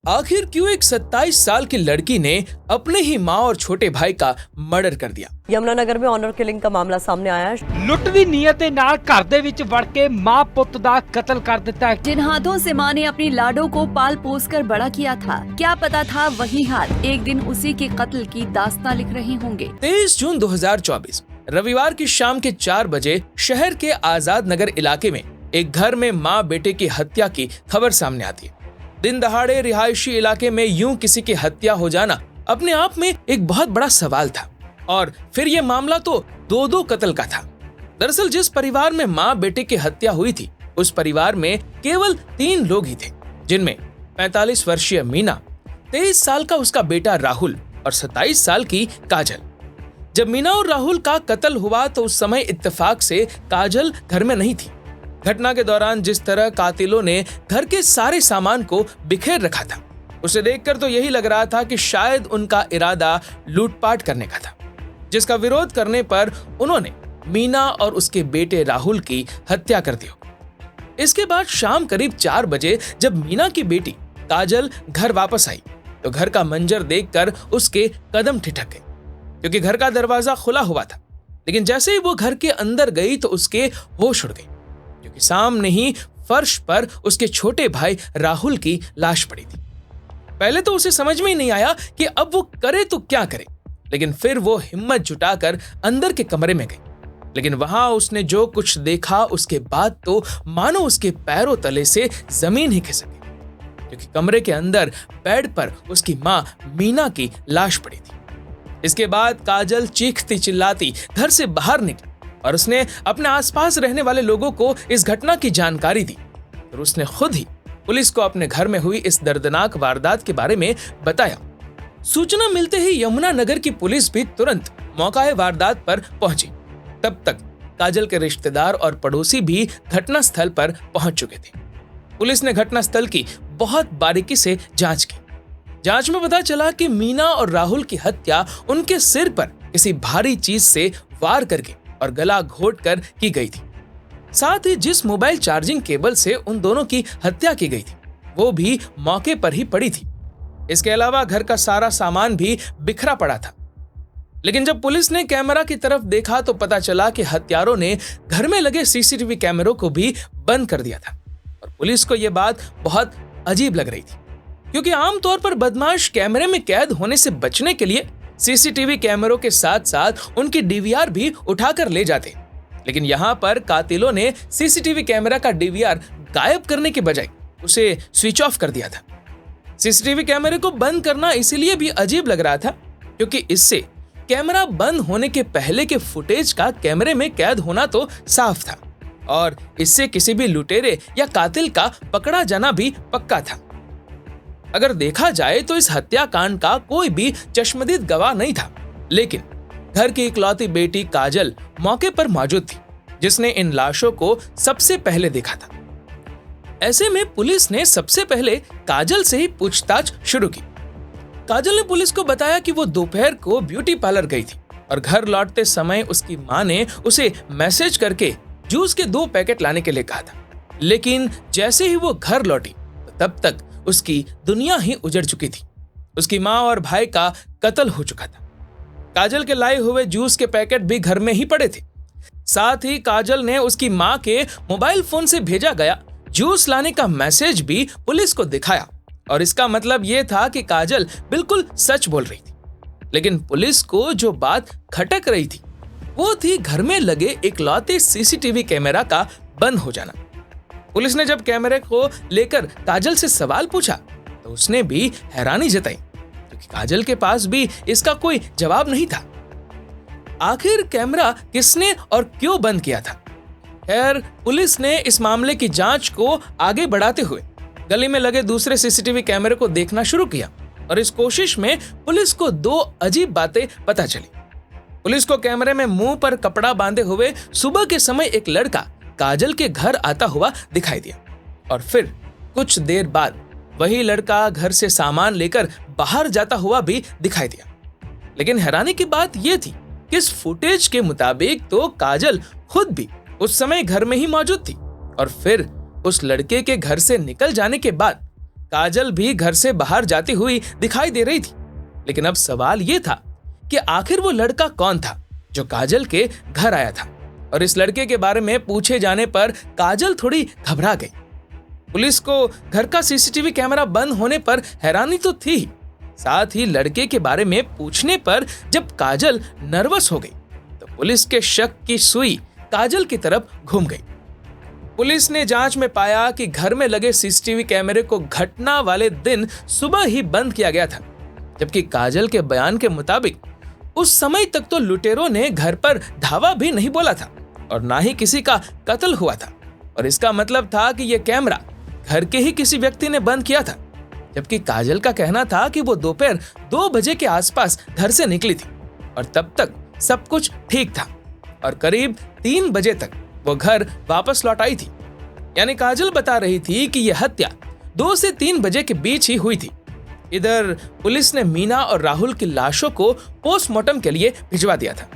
आखिर क्यों एक 27 साल की लड़की ने अपने ही माँ और छोटे भाई का मर्डर कर दिया। यमुनानगर में ऑनर किलिंग का मामला सामने आया है। लुੱਟ ਦੀ ਨੀਅਤ ਦੇ ਨਾਲ ਘਰ ਦੇ ਵਿੱਚ ਵੜ ਕੇ ਮਾਂ ਪੁੱਤ ਦਾ ਕਤਲ ਕਰ ਦਿੱਤਾ ਹੈ। जिन हाथों से मां ने अपनी लाडो को पाल पोस कर बड़ा किया था, क्या पता था वही हाथ एक दिन उसी के कत्ल की दास्तां लिख रहे होंगे। 23 जून 2024 रविवार की शाम के 4 बजे शहर के आजाद नगर इलाके में एक घर में माँ बेटे की हत्या की खबर सामने आती है। दिन दहाड़े रिहायशी इलाके में यूं किसी की हत्या हो जाना अपने आप में एक बहुत बड़ा सवाल था। और फिर ये मामला तो दो कत्ल का था। दरअसल जिस परिवार में माँ बेटे की हत्या हुई थी, उस परिवार में केवल 3 लोग ही थे, जिनमें 45 वर्षीय मीना, 23 साल का उसका बेटा राहुल और 27 साल की काजल। जब मीना और राहुल का कत्ल हुआ तो उस समय इत्तेफाक से काजल घर में नहीं थी। घटना के दौरान जिस तरह कातिलों ने घर के सारे सामान को बिखेर रखा था, उसे देखकर तो यही लग रहा था कि शायद उनका इरादा लूटपाट करने का था, जिसका विरोध करने पर उन्होंने मीना और उसके बेटे राहुल की हत्या कर दी। इसके बाद शाम करीब 4 बजे जब मीना की बेटी काजल घर वापस आई तो घर का मंजर देखकर उसके कदम ठिठक गए, क्योंकि घर का दरवाजा खुला हुआ था। लेकिन जैसे ही वो घर के अंदर गई तो उसके होश उड़ गए, क्योंकि सामने ही फर्श पर उसके छोटे भाई राहुल की लाश पड़ी थी। पहले तो उसे समझ में ही नहीं आया कि अब वो करे तो क्या करे, लेकिन फिर वो हिम्मत जुटाकर अंदर के कमरे में गई। लेकिन वहां उसने जो कुछ देखा उसके बाद तो मानो उसके पैरों तले से जमीन ही खिसक गई, क्योंकि कमरे के अंदर बेड पर उसकी मां मीना की लाश पड़ी थी। इसके बाद काजल चीखती चिल्लाती घर से बाहर निकली और उसने अपने आसपास रहने वाले लोगों को इस घटना की जानकारी दी। और उसने खुद ही पुलिस को अपने घर में हुई इस दर्दनाक वारदात के बारे में बताया। सूचना मिलते ही यमुनानगर की पुलिस भी तुरंत मौका वारदात पर पहुंची। तब तक काजल के रिश्तेदार और पड़ोसी भी घटनास्थल पर पहुंच चुके थे। पुलिस ने घटनास्थल की बहुत बारीकी से जांच की। जांच में पता चला कि मीना और राहुल की हत्या उनके सिर पर किसी भारी चीज से वार करके और गला घोट कर की गई थी। साथ ही जिस मोबाइल चार्जिंग केबल से उन दोनों की हत्या की गई थी, वो भी मौके पर ही पड़ी थी। इसके अलावा घर का सारा सामान भी बिखरा पड़ा था। लेकिन जब पुलिस ने कैमरा की तरफ देखा तो पता चला कि हत्यारों ने घर में लगे सीसीटीवी कैमरों को भी बंद कर दिया था। और पुलिस को यह बात बहुत अजीब लग रही थी, क्योंकि आमतौर पर बदमाश कैमरे में कैद होने से बचने के लिए सीसीटीवी कैमरों के साथ साथ उनकी डीवीआर भी उठाकर ले जाते। लेकिन यहाँ पर कातिलों ने सीसीटीवी कैमरा का डीवीआर गायब करने के बजाय उसे स्विच ऑफ कर दिया था। सीसीटीवी कैमरे को बंद करना इसीलिए भी अजीब लग रहा था, क्योंकि इससे कैमरा बंद होने के पहले के फुटेज का कैमरे में कैद होना तो साफ था, और इससे किसी भी लुटेरे या कातिल का पकड़ा जाना भी पक्का था। अगर देखा जाए तो इस हत्याकांड का कोई भी चश्मदीद गवाह नहीं था, लेकिन घर की इकलौती बेटी काजल मौके पर मौजूद थी, जिसने इन लाशों को सबसे पहले देखा था। ऐसे में पुलिस ने सबसे पहले काजल से ही पूछताछ शुरू की। काजल ने पुलिस को बताया कि वो दोपहर को ब्यूटी पार्लर गई थी और घर लौटते समय उसकी मां ने उसे मैसेज करके जूस के 2 पैकेट लाने के लिए कहा था। लेकिन जैसे ही वो घर लौटी तो तब तक उसकी दुनिया ही उजड़ चुकी थी। उसकी मां और भाई का कत्ल हो चुका था। काजल के लाए हुए जूस के पैकेट भी घर में ही पड़े थे। साथ ही काजल ने उसकी मां के मोबाइल फोन से भेजा गया जूस लाने का मैसेज भी पुलिस को दिखाया, और इसका मतलब यह था कि काजल बिल्कुल सच बोल रही थी। लेकिन पुलिस को जो बात खटक रही थी वो थी घर में लगे इकलौते सीसीटीवी कैमरा का बंद हो जाना। पुलिस ने जब कैमरे को लेकर काजल से सवाल पूछा तो उसने भी हैरानी जताई, क्योंकि काजल के पास भी इसका कोई जवाब नहीं था। आखिर कैमरा किसने और क्यों बंद किया था? खैर, पुलिस ने इस मामले की जांच को आगे बढ़ाते हुए गली में लगे दूसरे सीसीटीवी कैमरे को देखना शुरू किया, और इस कोशिश में पुलिस को 2 अजीब बातें पता चली। पुलिस को कैमरे में मुंह पर कपड़ा बांधे हुए सुबह के समय एक लड़का काजल के घर आता हुआ दिखाई दिया, और फिर कुछ देर बाद वही लड़का घर से सामान लेकर बाहर जाता हुआ भी दिखाई दिया। लेकिन हैरानी की बात यह थी कि इस फुटेज के मुताबिक तो काजल खुद भी उस समय घर में ही मौजूद थी, और फिर उस लड़के के घर से निकल जाने के बाद काजल भी घर से बाहर जाती हुई दिखाई दे रही थी। लेकिन अब सवाल यह था कि आखिर वो लड़का कौन था जो काजल के घर आया था। और इस लड़के के बारे में पूछे जाने पर काजल थोड़ी घबरा गई। पुलिस को घर का सीसीटीवी कैमरा बंद होने पर हैरानी तो थी ही, साथ ही लड़के के बारे में पूछने पर जब काजल नर्वस हो गई तो पुलिस के शक की सुई काजल की तरफ घूम गई। पुलिस ने जांच में पाया कि घर में लगे सीसीटीवी कैमरे को घटना वाले दिन सुबह ही बंद किया गया था, जबकि काजल के बयान के मुताबिक उस समय तक तो लुटेरों ने घर पर धावा भी नहीं बोला था और ना ही किसी का कत्ल हुआ था। और इसका मतलब था कि यह कैमरा घर के ही किसी व्यक्ति ने बंद किया था, जबकि काजल का कहना था कि वो दोपहर 2 बजे के आसपास घर से निकली थी और तब तक सब कुछ ठीक था और करीब 3 बजे तक वो घर वापस लौट आई थी। यानी काजल बता रही थी कि यह हत्या 2 से 3 बजे के बीच ही हुई थी। इधर पुलिस ने मीना और राहुल की लाशों को पोस्टमार्टम के लिए भिजवा दिया था,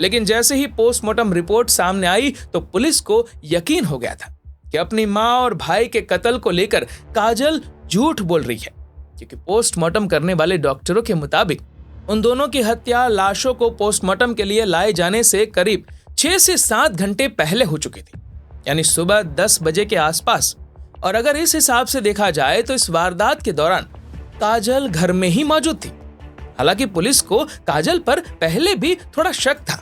लेकिन जैसे ही पोस्टमार्टम रिपोर्ट सामने आई तो पुलिस को यकीन हो गया था कि अपनी मां और भाई के कत्ल को लेकर काजल झूठ बोल रही है, क्योंकि पोस्टमार्टम करने वाले डॉक्टरों के मुताबिक उन दोनों की हत्या लाशों को पोस्टमार्टम के लिए लाए जाने से करीब 6 से 7 घंटे पहले हो चुकी थी, यानी सुबह 10 बजे के आसपास। और अगर इस हिसाब से देखा जाए तो इस वारदात के दौरान काजल घर में ही मौजूद थी। हालांकि पुलिस को काजल पर पहले भी थोड़ा शक था।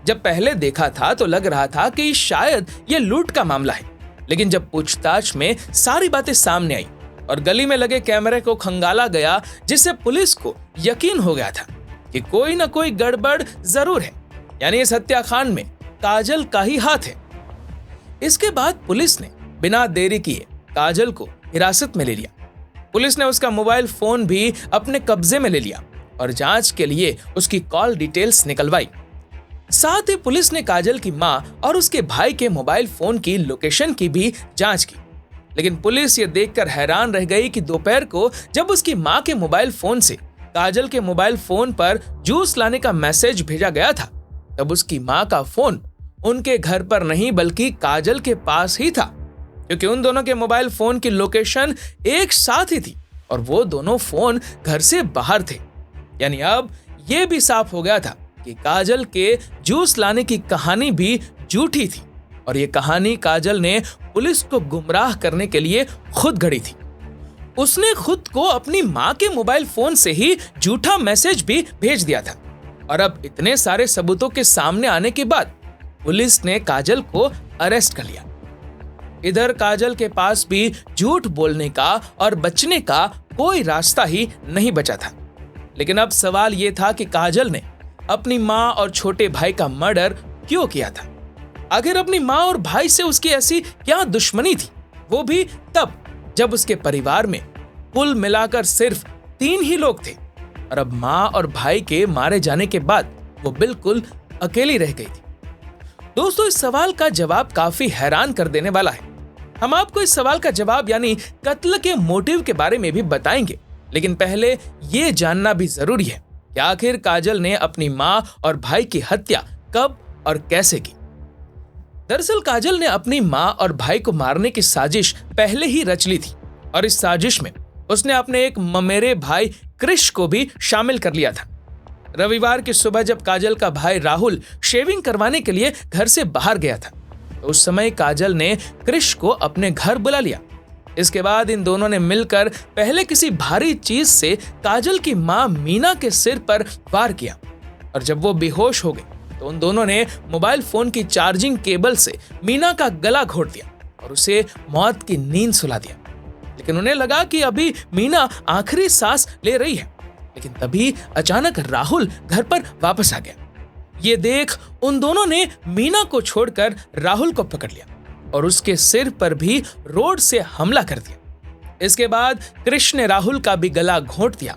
जब पहले देखा था तो लग रहा था कि शायद ये लूट का मामला है, लेकिन जब पूछताछ में सारी बातें सामने आई और गली में लगे कैमरे को खंगाला गया, जिससे पुलिस को यकीन हो गया था कि कोई ना कोई गड़बड़ जरूर है, यानी इस हत्याकांड में काजल का ही हाथ है। इसके बाद पुलिस ने बिना देरी किए काजल को हिरासत में ले लिया। पुलिस ने उसका मोबाइल फोन भी अपने कब्जे में ले लिया और जांच के लिए उसकी कॉल डिटेल्स निकलवाई। साथ ही पुलिस ने काजल की मां और उसके भाई के मोबाइल फोन की लोकेशन की भी जांच की। लेकिन पुलिस ये देखकर हैरान रह गई कि दोपहर को जब उसकी मां के मोबाइल फोन से काजल के मोबाइल फोन पर जूस लाने का मैसेज भेजा गया था, तब उसकी मां का फोन उनके घर पर नहीं बल्कि काजल के पास ही था, क्योंकि उन दोनों के मोबाइल फोन की लोकेशन एक साथ ही थी और वो दोनों फोन घर से बाहर थे। यानी अब ये भी साफ हो गया था कि काजल के जूस लाने की कहानी भी झूठी थी और ये कहानी काजल ने पुलिस को गुमराह करने के लिए खुद गढ़ी थी। उसने खुद को अपनी मां के मोबाइल फोन से ही झूठा मैसेज भी भेज दिया था और अब इतने सारे सबूतों के सामने आने के बाद पुलिस ने काजल को अरेस्ट कर लिया। इधर काजल के पास भी झूठ बोलने का और बचने का कोई रास्ता ही नहीं बचा था। लेकिन अब सवाल यह था कि काजल ने अपनी मां और छोटे भाई का मर्डर क्यों किया था? आखिर अपनी मां और भाई से उसकी ऐसी क्या दुश्मनी थी, वो भी तब जब उसके परिवार में कुल मिलाकर सिर्फ 3 ही लोग थे और अब मां और भाई के मारे जाने के बाद वो बिल्कुल अकेली रह गई थी। दोस्तों, इस सवाल का जवाब काफी हैरान कर देने वाला है। हम आपको इस सवाल का जवाब यानी कत्ल के मोटिव के बारे में भी बताएंगे, लेकिन पहले ये जानना भी जरूरी है कि आखिर काजल ने अपनी मां और भाई की हत्या कब और कैसे की। दरअसल काजल ने अपनी मां और भाई को मारने की साजिश पहले ही रच ली थी और इस साजिश में उसने अपने एक ममेरे भाई क्रिश को भी शामिल कर लिया था। रविवार की सुबह जब काजल का भाई राहुल शेविंग करवाने के लिए घर से बाहर गया था तो उस समय काजल ने क्रिश को अपने घर बुला लिया। इसके बाद इन दोनों ने मिलकर पहले किसी भारी चीज से काजल की मां मीना के सिर पर वार किया और जब वो बेहोश हो गई तो उन दोनों ने मोबाइल फोन की चार्जिंग केबल से मीना का गला घोट दिया और उसे मौत की नींद सुला दिया। लेकिन उन्हें लगा कि अभी मीना आखिरी सांस ले रही है, लेकिन तभी अचानक राहुल घर पर वापस आ गया। ये देख उन दोनों ने मीना को छोड़कर राहुल को पकड़ लिया और उसके सिर पर भी रोड से हमला कर दिया। इसके बाद कृष्ण ने राहुल का भी गला घोंट दिया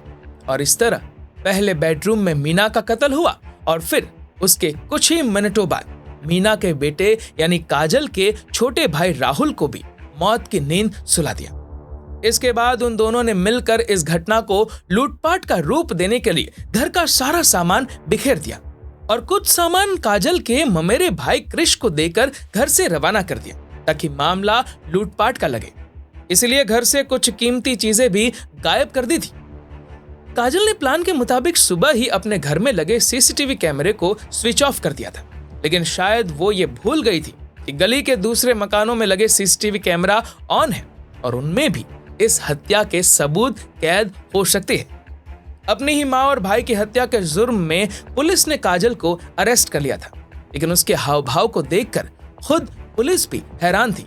और इस तरह पहले बेडरूम में मीना का कत्ल हुआ और फिर उसके कुछ ही मिनटों बाद मीना के बेटे यानी काजल के छोटे भाई राहुल को भी मौत की नींद सुला दिया। इसके बाद उन दोनों ने मिलकर इस घटना को लूटपाट का रूप देने के लिए घर का सारा सामान बिखेर दिया और कुछ सामान काजल के ममेरे भाई क्रिश को देकर घर से रवाना कर दिया ताकि मामला लूटपाट का लगे। इसलिए घर से कुछ कीमती चीजें भी गायब कर दी थी। काजल ने प्लान के मुताबिक सुबह ही अपने घर में लगे सीसीटीवी कैमरे को स्विच ऑफ कर दिया था, लेकिन शायद वो ये भूल गई थी कि गली के दूसरे मकानों में लगे सीसीटीवी कैमरा ऑन है और उनमें भी इस हत्या के सबूत कैद हो सकते हैं। अपनी ही माँ और भाई की हत्या के जुर्म में पुलिस ने काजल को अरेस्ट कर लिया था, लेकिन उसके हाव भाव को देखकर खुद पुलिस भी हैरान थी,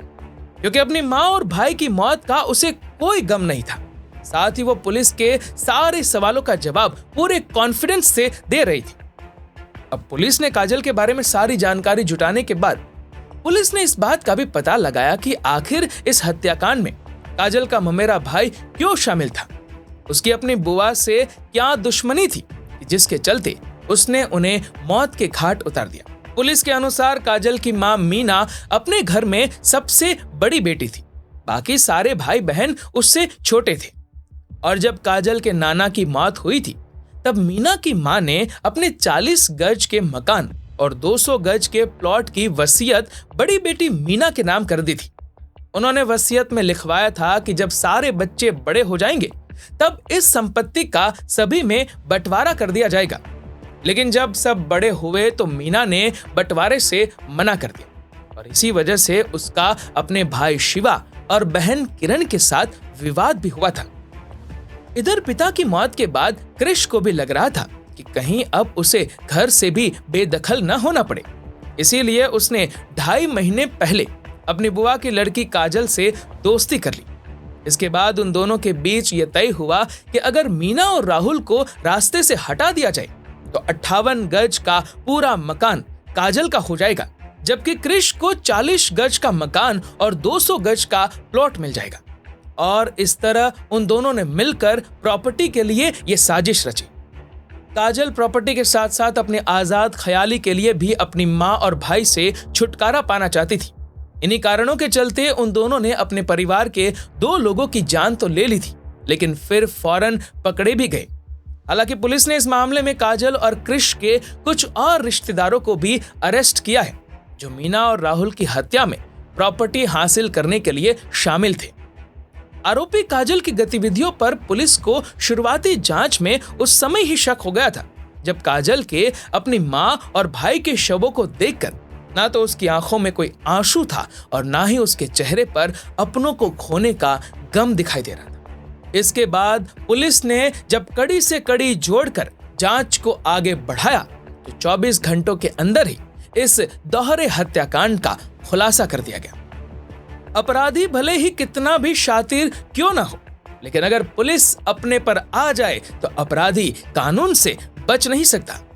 क्योंकि अपनी माँ और भाई की मौत का उसे कोई गम नहीं था। साथ ही वो पुलिस के सारे सवालों का जवाब पूरे कॉन्फिडेंस से दे रही थी। अब पुलिस ने काजल के बारे में सारी जानकारी जुटाने के बाद पुलिस ने इस बात का भी पता लगाया कि आखिर इस हत्याकांड में काजल का ममेरा भाई क्यों शामिल था। उसकी अपनी बुआ से क्या दुश्मनी थी जिसके चलते उसने उन्हें मौत के घाट उतार दिया। पुलिस के अनुसार काजल की मां मीना अपने घर में सबसे बड़ी बेटी थी, बाकी सारे भाई बहन उससे छोटे थे। और जब काजल के नाना की मौत हुई थी तब मीना की मां ने अपने 40 गज के मकान और 200 गज के प्लॉट की वसीयत बड़ी बेटी मीना के नाम कर दी थी। उन्होंने वसीयत में लिखवाया था कि जब सारे बच्चे बड़े हो जाएंगे तब इस संपत्ति का सभी में बंटवारा कर दिया जाएगा। लेकिन जब सब बड़े हुए तो मीना ने बंटवारे से मना कर दिया और इसी वजह से उसका अपने भाई शिवा और बहन किरण के साथ विवाद भी हुआ था। इधर पिता की मौत के बाद कृष को भी लग रहा था कि कहीं अब उसे घर से भी बेदखल न होना पड़े, इसीलिए उसने 2.5 महीने पहले अपनी बुआ की लड़की काजल से दोस्ती कर ली। इसके बाद उन दोनों के बीच यह तय हुआ कि अगर मीना और राहुल को रास्ते से हटा दिया जाए तो 58 गज का पूरा मकान काजल का हो जाएगा, जबकि कृष को 40 गज का मकान और 200 गज का प्लॉट मिल जाएगा। और इस तरह उन दोनों ने मिलकर प्रॉपर्टी के लिए यह साजिश रची। काजल प्रॉपर्टी के साथ साथ अपने आजाद ख्याली के लिए भी अपनी माँ और भाई से छुटकारा पाना चाहती थी। इन्हीं कारणों के चलते उन दोनों ने अपने परिवार के 2 लोगों की जान तो ले ली थी, लेकिन फिर फौरन पकड़े भी गए। हालांकि पुलिस ने इस मामले में काजल और कृष के कुछ और रिश्तेदारों को भी अरेस्ट किया है, जो मीना और राहुल की हत्या में प्रॉपर्टी हासिल करने के लिए शामिल थे। आरोपी काजल की गतिविधियों पर पुलिस को शुरुआती जांच में उस समय ही शक हो गया था जब काजल के अपनी मां और भाई के शवों को देखकर ना तो उसकी आंखों में कोई आंसू था और ना ही उसके चेहरे पर अपनों को खोने का गम दिखाई दे रहा था। इसके बाद पुलिस ने जब कड़ी से कड़ी जोड़कर जांच को आगे बढ़ाया तो 24 घंटों के अंदर ही इस दोहरे हत्याकांड का खुलासा कर दिया गया। अपराधी भले ही कितना भी शातिर क्यों ना हो, लेकिन अगर पुलिस अपने पर आ जाए तो अपराधी कानून से बच नहीं सकता।